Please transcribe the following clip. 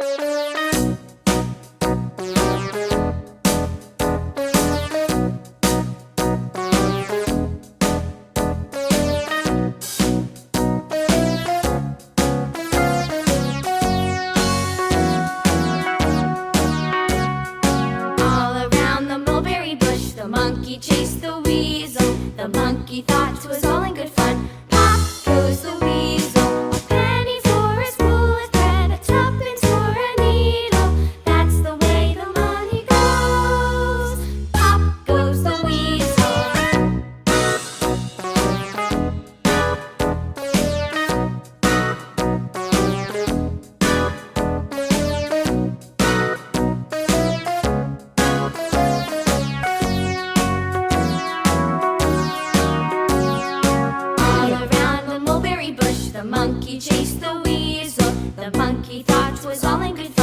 The monkey chased the weasel. The monkey thought 'twas all in good fun. Pop goes the weasel. A penny for a spool of thread, a tuppence for a needle. That's the way the money goes. Pop goes the weasel. The monkey chased the weasel. The monkey thought 'twas all in good fun.